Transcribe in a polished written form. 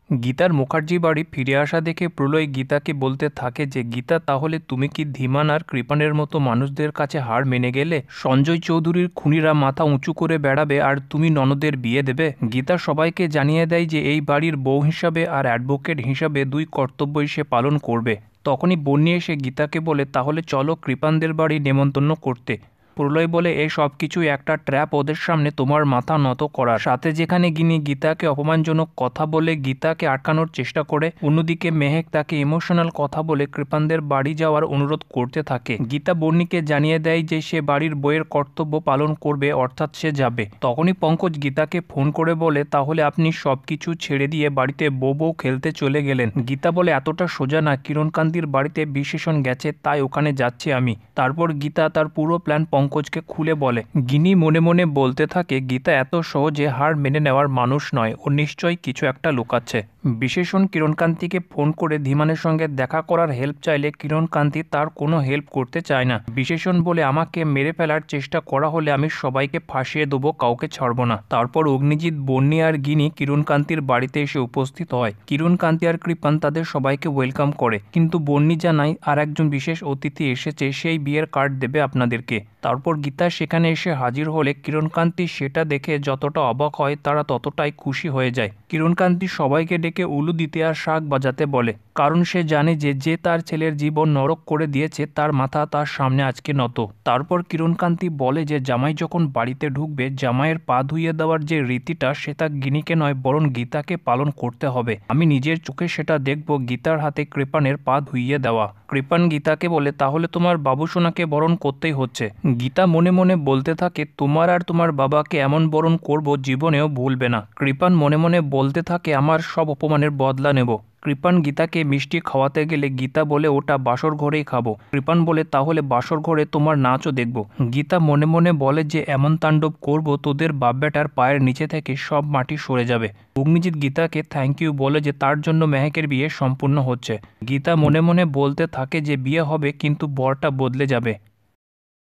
গীতার মুখার্জি বাড়ি ফিরে আসা দেখে প্রলয় গীতাকে বলতে থাকে যে গীতা, তাহলে তুমি কি ধীমান আর কৃপানের মতো মানুষদের কাছে হার মেনে গেলে? সঞ্জয় চৌধুরীর খুনিরা মাথা উঁচু করে বেড়াবে আর তুমি ননদের বিয়ে দেবে? গীতা সবাইকে জানিয়ে দেয় যে এই বাড়ির বউ হিসাবে আর অ্যাডভোকেট হিসাবে দুই কর্তব্যই সে পালন করবে। তখনই বন্যি এসে গীতাকে বলে, তাহলে চলো কৃপানদের বাড়ি নেমন্তন্ন করতে। প্রলয় বলে, এই সব কিছুই একটা ট্র্যাপ, ওদের সামনে তোমার মাথা নত করার। সাথে যেখানে গিনি গীতাকে অপমানজনক কথা বলে গীতাকে আটকানোর চেষ্টা করে, অন্যদিকে মেহেক তাকে ইমোশনাল কথা বলে কৃপানদের বাড়ি যাওয়ার অনুরোধ করতে থাকে। গীতা বন্নিকে জানিয়ে দেয় যে সে বাড়ির বইয়ের কর্তব্য পালন করবে, অর্থাৎ সে যাবে। তখনই পঙ্কজ গীতাকে ফোন করে বলে, তাহলে আপনি সবকিছু ছেড়ে দিয়ে বাড়িতে বউ বউ খেলতে চলে গেলেন? গীতা বলে, এতটা সোজা না, কিরণকান্তির বাড়িতে বিশেষণ গেছে, তাই ওখানে যাচ্ছি আমি। তারপর গীতা তার পুরো প্ল্যান পঙ্কজকে খুলে বলে। গিনি মনে মনে বলতে থাকে, গীতা এত সহজে হার মেনে নেওয়ার মানুষ নয়, ও নিশ্চয়ই কিছু একটা লুকাচ্ছে। বিশেষণ কিরণকান্তিকে ফোন করে ধীমানের সঙ্গে দেখা করার হেল্প চাইলে কিরণকান্তি তার কোনো হেল্প করতে চায় না। বিশেষণ বলে, আমাকে মেরে ফেলার চেষ্টা করা হলে আমি সবাইকে ফাঁসিয়ে দেবো, কাউকে ছাড়বো না। তারপর অগ্নিজিৎ, বন্নি আর গিনি কিরণকান্তির বাড়িতে এসে উপস্থিত হয়। কিরণকান্তি আর কৃপান তাদের সবাইকে ওয়েলকাম করে, কিন্তু বন্নি জানায় আর একজন বিশেষ অতিথি এসেছে, সেই বিয়ের কার্ড দেবে আপনাদেরকে। তারপর গীতা সেখানে এসে হাজির হলে কিরণকান্তি সেটা দেখে যতটা অবাক হয় তারা ততটাই খুশি হয়ে যায়। কিরণকান্তি সবাইকে ডেকে উলু দিতে আর শাঁখ বাজাতে বলে, কারণ সে জানে যে যে তার ছেলের জীবন নরক করে দিয়েছে তার মাথা তার সামনে আজকে নত। তারপর কিরণকান্তি বলে যে জামাই যখন বাড়িতে ঢুকবে, জামাইয়ের পা ধুইয়ে দেওয়ার যে রীতিটা সেটা গিনিকে নয় বরং গীতাকে পালন করতে হবে। আমি নিজের চোখে সেটা দেখব, গীতার হাতে কৃপানের পা ধুইয়ে দেওয়া। কৃপান গীতাকে বলে, তাহলে তোমার বাবুসোনাকে বরণ করতেই হচ্ছে। গীতা মনে মনে বলতে থাকে, তোমার আর তোমার বাবাকে এমন বরণ করব জীবনেও ভুলবে না। কৃপান মনে মনে বলতে থাকে, আমার সব অপমানের বদলা নেব। কৃপান গীতাকে মিষ্টি খাওয়াতে গেলে গীতা বলে, ওটা বাসর ঘরেই খাবো। কৃপান বলে, তাহলে বাসর ঘরে তোমার নাচও দেখব। গীতা মনে মনে বলে যে এমন তাণ্ডব করব তোদের বাপ বেটার পায়ের নিচে থেকে সব মাটি সরে যাবে। অগ্নিজিৎ গীতাকে থ্যাংক ইউ বলে যে তার জন্য মেহেকের বিয়ে সম্পূর্ণ হচ্ছে। গীতা মনে মনে বলতে থাকে যে বিয়ে হবে কিন্তু বরটা বদলে যাবে।